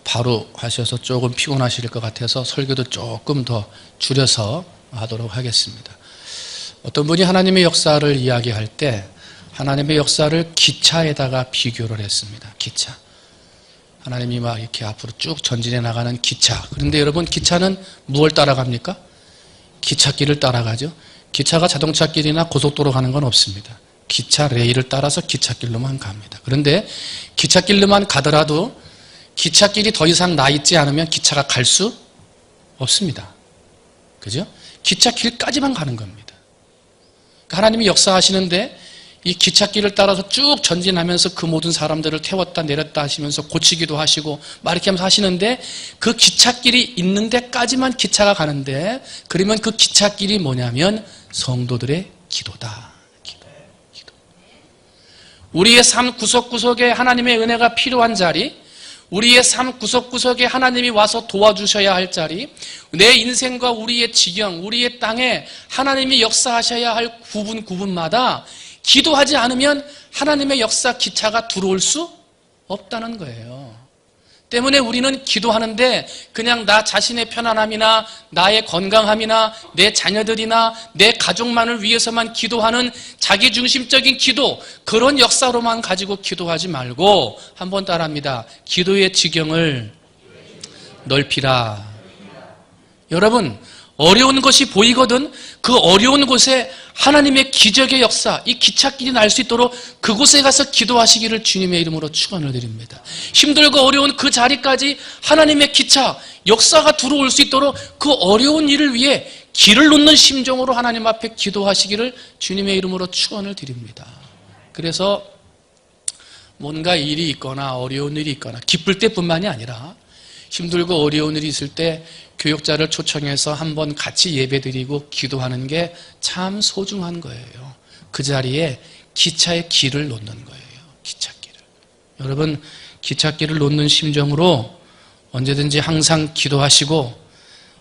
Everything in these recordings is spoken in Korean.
바로 하셔서 조금 피곤하실 것 같아서 설교도 조금 더 줄여서 하도록 하겠습니다. 어떤 분이 하나님의 역사를 이야기할 때 하나님의 역사를 기차에다가 비교를 했습니다. 기차. 하나님이 막 이렇게 앞으로 쭉 전진해 나가는 기차. 그런데 여러분, 기차는 무엇을 따라갑니까? 기찻길을 따라가죠. 기차가 자동차길이나 고속도로 가는 건 없습니다. 기차 레일을 따라서 기찻길로만 갑니다. 그런데 기찻길로만 가더라도 기찻길이 더 이상 나 있지 않으면 기차가 갈 수 없습니다. 그죠? 기찻길까지만 가는 겁니다. 하나님이 역사하시는데 이 기찻길을 따라서 쭉 전진하면서 그 모든 사람들을 태웠다 내렸다 하시면서 고치기도 하시고 막 이렇게 하면서 하시는데 그 기찻길이 있는 데까지만 기차가 가는데, 그러면 그 기찻길이 뭐냐면 성도들의 기도다. 기도. 우리의 삶 구석구석에 하나님의 은혜가 필요한 자리, 우리의 삶 구석구석에 하나님이 와서 도와주셔야 할 자리, 내 인생과 우리의 지경, 우리의 땅에 하나님이 역사하셔야 할 구분마다 기도하지 않으면 하나님의 역사 기차가 들어올 수 없다는 거예요. 때문에 우리는 기도하는데 그냥 나 자신의 편안함이나 나의 건강함이나 내 자녀들이나 내 가족만을 위해서만 기도하는 자기중심적인 기도, 그런 역사로만 가지고 기도하지 말고 한번 따라합니다. 기도의 지경을 넓히라. 여러분, 어려운 것이 보이거든 그 어려운 곳에 하나님의 기적의 역사, 이 기찻길이 날 수 있도록 그곳에 가서 기도하시기를 주님의 이름으로 축원을 드립니다. 힘들고 어려운 그 자리까지 하나님의 기차, 역사가 들어올 수 있도록 그 어려운 일을 위해 길을 놓는 심정으로 하나님 앞에 기도하시기를 주님의 이름으로 축원을 드립니다. 그래서 뭔가 일이 있거나 어려운 일이 있거나 기쁠 때뿐만이 아니라 힘들고 어려운 일이 있을 때 교육자를 초청해서 한번 같이 예배드리고 기도하는 게 참 소중한 거예요. 그 자리에 기차의 길을 놓는 거예요. 기찻길을. 여러분, 기찻길을 놓는 심정으로 언제든지 항상 기도하시고,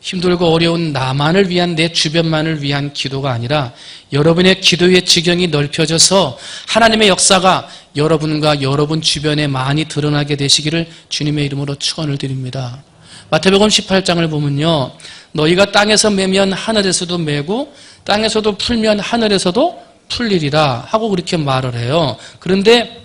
힘들고 어려운 나만을 위한, 내 주변만을 위한 기도가 아니라 여러분의 기도의 지경이 넓혀져서 하나님의 역사가 여러분과 여러분 주변에 많이 드러나게 되시기를 주님의 이름으로 축원을 드립니다. 마태복음 18장을 보면요, 너희가 땅에서 매면 하늘에서도 매고 땅에서도 풀면 하늘에서도 풀리리라 하고 그렇게 말을 해요. 그런데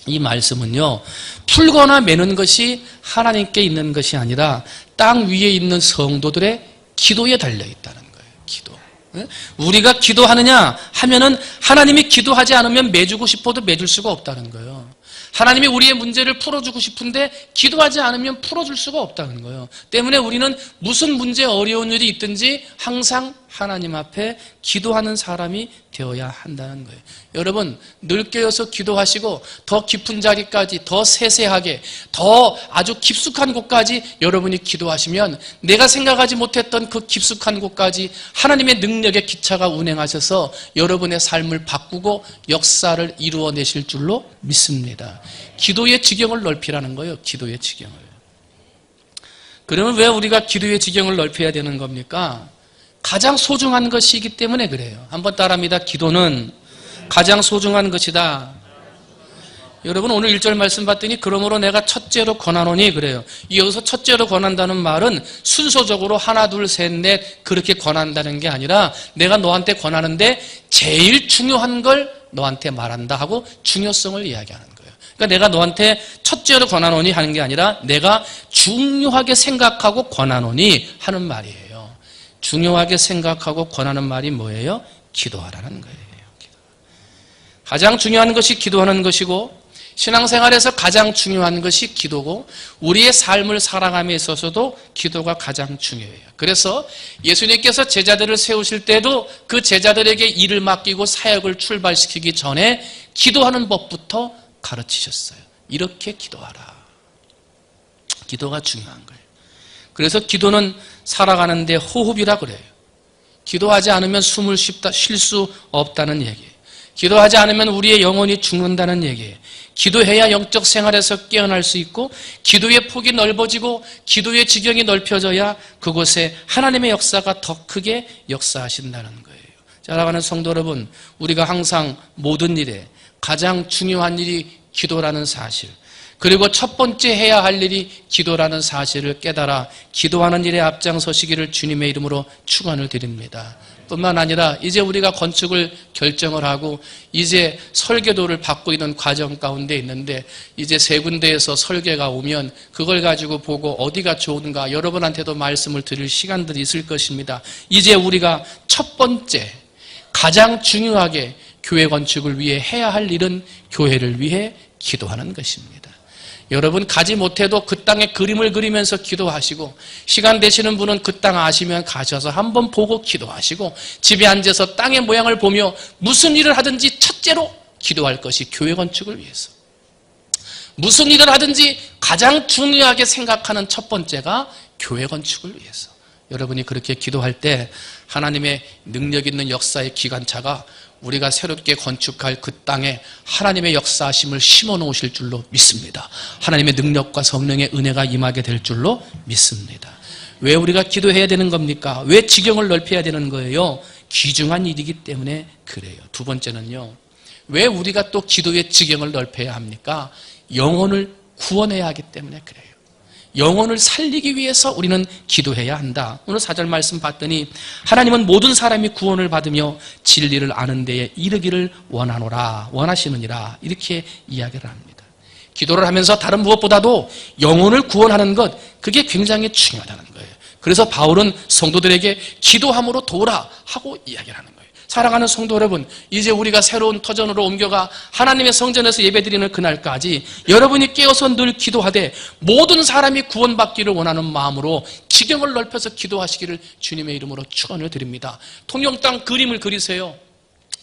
이 말씀은요, 풀거나 매는 것이 하나님께 있는 것이 아니라 땅 위에 있는 성도들의 기도에 달려있다는 거예요. 기도. 우리가 기도하느냐 하면은 하나님이 기도하지 않으면 매주고 싶어도 매줄 수가 없다는 거예요. 하나님이 우리의 문제를 풀어주고 싶은데 기도하지 않으면 풀어줄 수가 없다는 거예요. 때문에 우리는 무슨 문제, 어려운 일이 있든지 항상 하나님 앞에 기도하는 사람이 되어야 한다는 거예요. 여러분, 늘 깨어서 기도하시고 더 깊은 자리까지, 더 세세하게, 더 아주 깊숙한 곳까지 여러분이 기도하시면 내가 생각하지 못했던 그 깊숙한 곳까지 하나님의 능력의 기차가 운행하셔서 여러분의 삶을 바꾸고 역사를 이루어내실 줄로 믿습니다. 기도의 지경을 넓히라는 거예요. 기도의 지경을. 그러면 왜 우리가 기도의 지경을 넓혀야 되는 겁니까? 가장 소중한 것이기 때문에 그래요. 한번 따라합니다. 기도는 가장 소중한 것이다. 여러분, 오늘 1절 말씀 봤더니 그러므로 내가 첫째로 권하노니 그래요. 여기서 첫째로 권한다는 말은 순서적으로 하나 둘 셋 넷 그렇게 권한다는 게 아니라 내가 너한테 권하는데 제일 중요한 걸 너한테 말한다 하고 중요성을 이야기하는 거예요. 그러니까 내가 너한테 첫째로 권하노니 하는 게 아니라 내가 중요하게 생각하고 권하노니 하는 말이에요. 중요하게 생각하고 권하는 말이 뭐예요? 기도하라는 거예요. 가장 중요한 것이 기도하는 것이고, 신앙생활에서 가장 중요한 것이 기도고, 우리의 삶을 살아감에 있어서도 기도가 가장 중요해요. 그래서 예수님께서 제자들을 세우실 때도 그 제자들에게 일을 맡기고 사역을 출발시키기 전에 기도하는 법부터 가르치셨어요. 이렇게 기도하라. 기도가 중요한 거예요. 그래서 기도는 살아가는데 호흡이라 그래요. 기도하지 않으면 숨을 쉴 수 없다는 얘기예요. 기도하지 않으면 우리의 영혼이 죽는다는 얘기예요. 기도해야 영적 생활에서 깨어날 수 있고, 기도의 폭이 넓어지고 기도의 지경이 넓혀져야 그곳에 하나님의 역사가 더 크게 역사하신다는 거예요. 사랑하는 성도 여러분, 우리가 항상 모든 일에 가장 중요한 일이 기도라는 사실, 그리고 첫 번째 해야 할 일이 기도라는 사실을 깨달아 기도하는 일에 앞장서시기를 주님의 이름으로 축원을 드립니다. 뿐만 아니라 이제 우리가 건축을 결정을 하고 이제 설계도를 받고 있는 과정 가운데 있는데 이제 세 군데에서 설계가 오면 그걸 가지고 보고 어디가 좋은가 여러분한테도 말씀을 드릴 시간들이 있을 것입니다. 이제 우리가 첫 번째 가장 중요하게 교회 건축을 위해 해야 할 일은 교회를 위해 기도하는 것입니다. 여러분 가지 못해도 그 땅에 그림을 그리면서 기도하시고 시간 되시는 분은 그 땅 아시면 가셔서 한번 보고 기도하시고 집에 앉아서 땅의 모양을 보며 무슨 일을 하든지 첫째로 기도할 것이 교회 건축을 위해서. 무슨 일을 하든지 가장 중요하게 생각하는 첫 번째가 교회 건축을 위해서. 여러분이 그렇게 기도할 때 하나님의 능력 있는 역사의 기관차가 우리가 새롭게 건축할 그 땅에 하나님의 역사하심을 심어 놓으실 줄로 믿습니다. 하나님의 능력과 성령의 은혜가 임하게 될 줄로 믿습니다. 왜 우리가 기도해야 되는 겁니까? 왜 지경을 넓혀야 되는 거예요? 귀중한 일이기 때문에 그래요. 두 번째는요, 왜 우리가 또 기도의 지경을 넓혀야 합니까? 영혼을 구원해야 하기 때문에 그래요. 영혼을 살리기 위해서 우리는 기도해야 한다. 오늘 4절 말씀 봤더니 하나님은 모든 사람이 구원을 받으며 진리를 아는 데에 이르기를 원하시느니라 이렇게 이야기를 합니다. 기도를 하면서 다른 무엇보다도 영혼을 구원하는 것, 그게 굉장히 중요하다는 거예요. 그래서 바울은 성도들에게 기도함으로 도우라 하고 이야기를 하는 거예요. 사랑하는 성도 여러분, 이제 우리가 새로운 터전으로 옮겨가 하나님의 성전에서 예배드리는 그날까지 여러분이 깨어서 늘 기도하되 모든 사람이 구원받기를 원하는 마음으로 지경을 넓혀서 기도하시기를 주님의 이름으로 축원을 드립니다. 통영 땅 그림을 그리세요.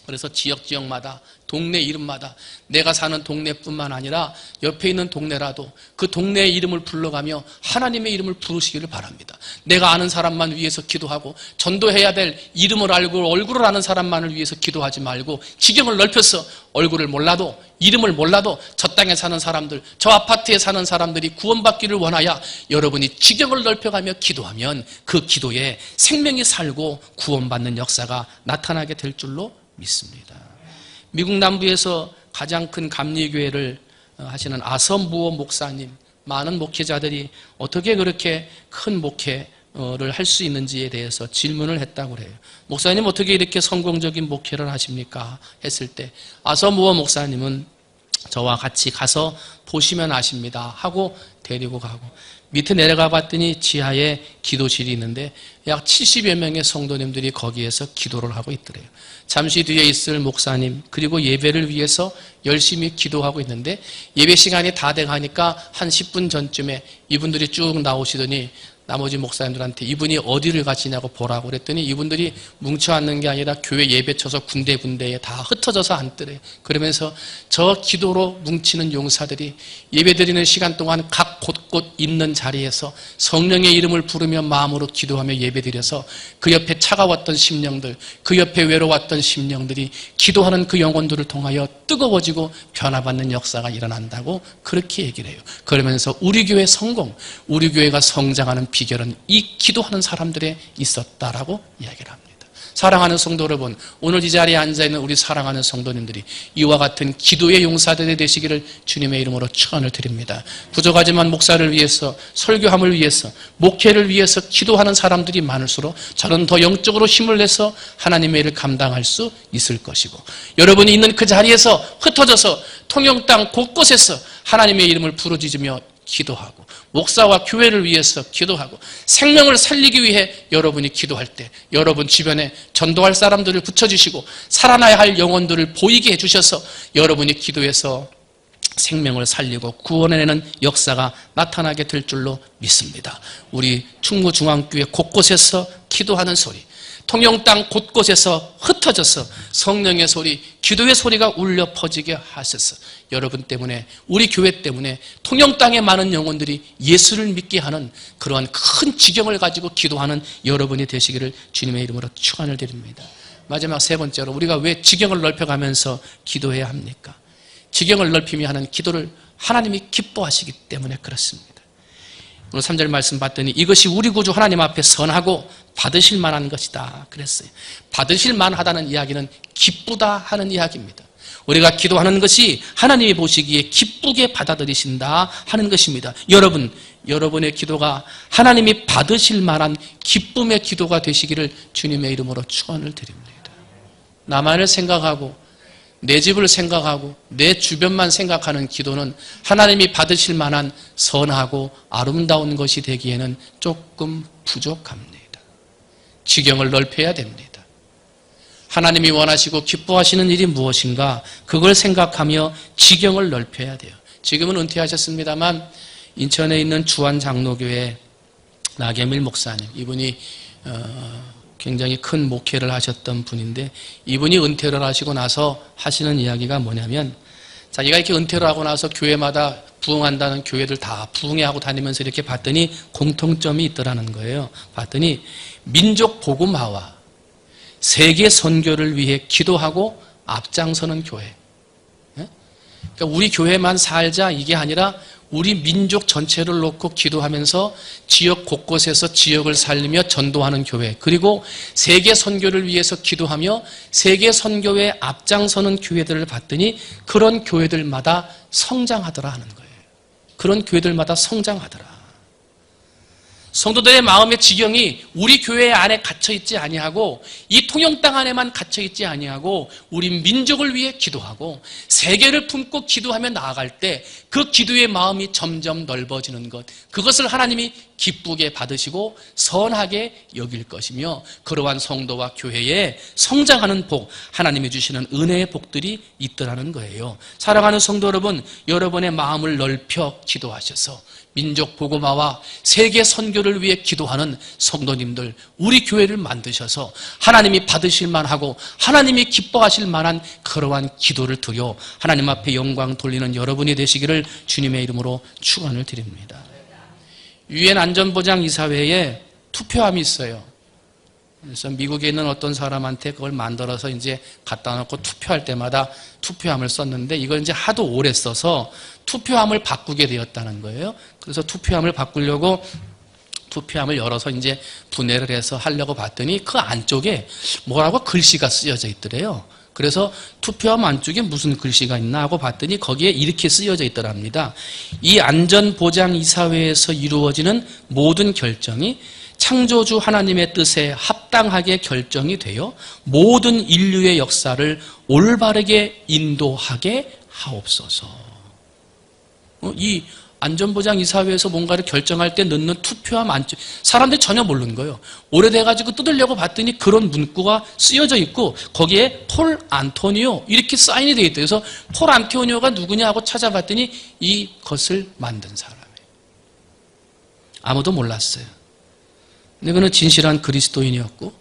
그래서 지역마다 동네 이름마다 내가 사는 동네뿐만 아니라 옆에 있는 동네라도 그 동네의 이름을 불러가며 하나님의 이름을 부르시기를 바랍니다. 내가 아는 사람만 위해서 기도하고 전도해야 될 이름을 알고 얼굴을 아는 사람만을 위해서 기도하지 말고 지경을 넓혀서 얼굴을 몰라도 이름을 몰라도 저 땅에 사는 사람들, 저 아파트에 사는 사람들이 구원받기를 원하여 여러분이 지경을 넓혀가며 기도하면 그 기도에 생명이 살고 구원받는 역사가 나타나게 될 줄로 믿습니다. 미국 남부에서 가장 큰 감리교회를 하시는 아섬부어 목사님, 많은 목회자들이 어떻게 그렇게 큰 목회를 할 수 있는지에 대해서 질문을 했다고 그래요. 목사님 어떻게 이렇게 성공적인 목회를 하십니까? 했을 때 아섬부어 목사님은 저와 같이 가서 보시면 아십니다 하고 데리고 가고, 밑에 내려가 봤더니 지하에 기도실이 있는데 약 70여 명의 성도님들이 거기에서 기도를 하고 있더래요. 잠시 뒤에 있을 목사님 그리고 예배를 위해서 열심히 기도하고 있는데 예배 시간이 다 돼가니까 한 10분 전쯤에 이분들이 쭉 나오시더니 나머지 목사님들한테 이분이 어디를 가시냐고 보라고 그랬더니 이분들이 뭉쳐 앉는 게 아니라 교회 예배 쳐서 군데군데에 다 흩어져서 앉더래요. 그러면서 저 기도로 뭉치는 용사들이 예배드리는 시간 동안 각 곳곳 있는 자리에서 성령의 이름을 부르며 마음으로 기도하며 예배드려서 그 옆에 차가웠던 심령들, 그 옆에 외로웠던 심령들이 기도하는 그 영혼들을 통하여 뜨거워지고 변화받는 역사가 일어난다고 그렇게 얘기를 해요. 그러면서 우리 교회 성공, 우리 교회가 성장하는 비결은 이 기도하는 사람들에 있었다라고 이야기를 합니다. 사랑하는 성도 여러분, 오늘 이 자리에 앉아있는 우리 사랑하는 성도님들이 이와 같은 기도의 용사들이 되시기를 주님의 이름으로 축원을 드립니다. 부족하지만 목사를 위해서, 설교함을 위해서, 목회를 위해서 기도하는 사람들이 많을수록 저는 더 영적으로 힘을 내서 하나님의 일을 감당할 수 있을 것이고, 여러분이 있는 그 자리에서 흩어져서 통영 땅 곳곳에서 하나님의 이름을 부르짖으며 기도하고 목사와 교회를 위해서 기도하고 생명을 살리기 위해 여러분이 기도할 때 여러분 주변에 전도할 사람들을 붙여주시고 살아나야 할 영혼들을 보이게 해주셔서 여러분이 기도해서 생명을 살리고 구원해내는 역사가 나타나게 될 줄로 믿습니다. 우리 충무중앙교회 곳곳에서 기도하는 소리, 통영 땅 곳곳에서 흩어져서 성령의 소리, 기도의 소리가 울려 퍼지게 하셔서 여러분 때문에, 우리 교회 때문에 통영 땅의 많은 영혼들이 예수를 믿게 하는 그러한 큰 지경을 가지고 기도하는 여러분이 되시기를 주님의 이름으로 축원을 드립니다. 마지막 세 번째로 우리가 왜 지경을 넓혀가면서 기도해야 합니까? 지경을 넓히며 하는 기도를 하나님이 기뻐하시기 때문에 그렇습니다. 오늘 3절 말씀 봤더니 이것이 우리 구주 하나님 앞에 선하고 받으실 만한 것이다 그랬어요. 받으실 만하다는 이야기는 기쁘다 하는 이야기입니다. 우리가 기도하는 것이 하나님이 보시기에 기쁘게 받아들이신다 하는 것입니다. 여러분, 여러분의 기도가 하나님이 받으실 만한 기쁨의 기도가 되시기를 주님의 이름으로 축원을 드립니다. 나만을 생각하고 내 집을 생각하고 내 주변만 생각하는 기도는 하나님이 받으실 만한 선하고 아름다운 것이 되기에는 조금 부족합니다. 지경을 넓혀야 됩니다. 하나님이 원하시고 기뻐하시는 일이 무엇인가 그걸 생각하며 지경을 넓혀야 돼요. 지금은 은퇴하셨습니다만 인천에 있는 주안장로교회 나계밀 목사님, 이분이 굉장히 큰 목회를 하셨던 분인데, 이분이 은퇴를 하시고 나서 하시는 이야기가 뭐냐면, 자기가 이렇게 은퇴를 하고 나서 교회마다 부흥한다는 교회들 다 부흥회하고 다니면서 이렇게 봤더니 공통점이 있더라는 거예요. 봤더니 민족 복음화와 세계 선교를 위해 기도하고 앞장서는 교회. 그러니까 우리 교회만 살자 이게 아니라 우리 민족 전체를 놓고 기도하면서 지역 곳곳에서 지역을 살리며 전도하는 교회, 그리고 세계 선교를 위해서 기도하며 세계 선교에 앞장서는 교회들을 봤더니 그런 교회들마다 성장하더라 하는 거예요. 그런 교회들마다 성장하더라. 성도들의 마음의 지경이 우리 교회 안에 갇혀있지 아니하고 이 통영 땅 안에만 갇혀있지 아니하고 우리 민족을 위해 기도하고 세계를 품고 기도하며 나아갈 때 그 기도의 마음이 점점 넓어지는 것, 그것을 하나님이 기쁘게 받으시고 선하게 여길 것이며 그러한 성도와 교회에 성장하는 복, 하나님이 주시는 은혜의 복들이 있더라는 거예요. 사랑하는 성도 여러분, 여러분의 마음을 넓혀 기도하셔서 민족 복음화와 세계 선교를 위해 기도하는 성도님들, 우리 교회를 만드셔서 하나님이 받으실 만하고 하나님이 기뻐하실 만한 그러한 기도를 드려 하나님 앞에 영광 돌리는 여러분이 되시기를 주님의 이름으로 축원을 드립니다. 유엔 안전보장 이사회에 투표함이 있어요. 그래서 미국에 있는 어떤 사람한테 그걸 만들어서 이제 갖다 놓고 투표할 때마다 투표함을 썼는데, 이걸 이제 하도 오래 써서 투표함을 바꾸게 되었다는 거예요. 그래서 투표함을 바꾸려고 투표함을 열어서 이제 분해를 해서 하려고 봤더니 그 안쪽에 뭐라고 글씨가 쓰여져 있더래요. 그래서 투표함 안쪽에 무슨 글씨가 있나 하고 봤더니 거기에 이렇게 쓰여져 있더랍니다. 이 안전보장이사회에서 이루어지는 모든 결정이 창조주 하나님의 뜻에 합당하게 결정이 되어 모든 인류의 역사를 올바르게 인도하게 하옵소서. 이 안전보장이사회에서 뭔가를 결정할 때 넣는 투표함 안쪽, 사람들이 전혀 모르는 거예요. 오래돼가지고 뜯으려고 봤더니 그런 문구가 쓰여져 있고 거기에 폴 안토니오 이렇게 사인이 되어 있대요. 그래서 폴 안토니오가 누구냐 하고 찾아봤더니 이것을 만든 사람이에요. 아무도 몰랐어요. 근데 그는 진실한 그리스도인이었고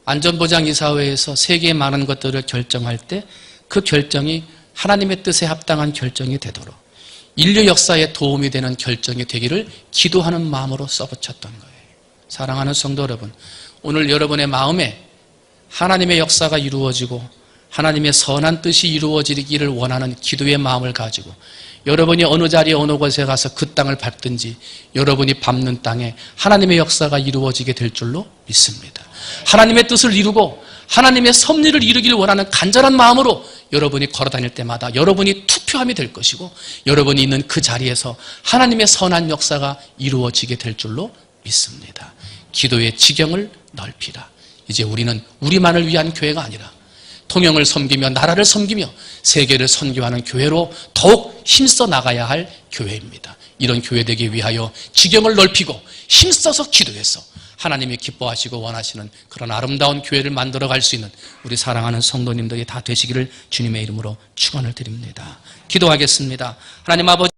안전보장이사회에서 세계의 많은 것들을 결정할 때 그 결정이 하나님의 뜻에 합당한 결정이 되도록 인류 역사에 도움이 되는 결정이 되기를 기도하는 마음으로 써붙였던 거예요. 사랑하는 성도 여러분, 오늘 여러분의 마음에 하나님의 역사가 이루어지고 하나님의 선한 뜻이 이루어지기를 원하는 기도의 마음을 가지고 여러분이 어느 자리에 어느 곳에 가서 그 땅을 밟든지 여러분이 밟는 땅에 하나님의 역사가 이루어지게 될 줄로 믿습니다. 하나님의 뜻을 이루고 하나님의 섭리를 이루기를 원하는 간절한 마음으로 여러분이 걸어다닐 때마다 여러분이 투표함이 될 것이고 여러분이 있는 그 자리에서 하나님의 선한 역사가 이루어지게 될 줄로 믿습니다. 기도의 지경을 넓히라. 이제 우리는 우리만을 위한 교회가 아니라 통영을 섬기며 나라를 섬기며 세계를 선교하는 교회로 더욱 힘써 나가야 할 교회입니다. 이런 교회 되기 위하여 지경을 넓히고 힘써서 기도해서 하나님이 기뻐하시고 원하시는 그런 아름다운 교회를 만들어갈 수 있는 우리 사랑하는 성도님들이 다 되시기를 주님의 이름으로 축원을 드립니다. 기도하겠습니다. 하나님 아버지,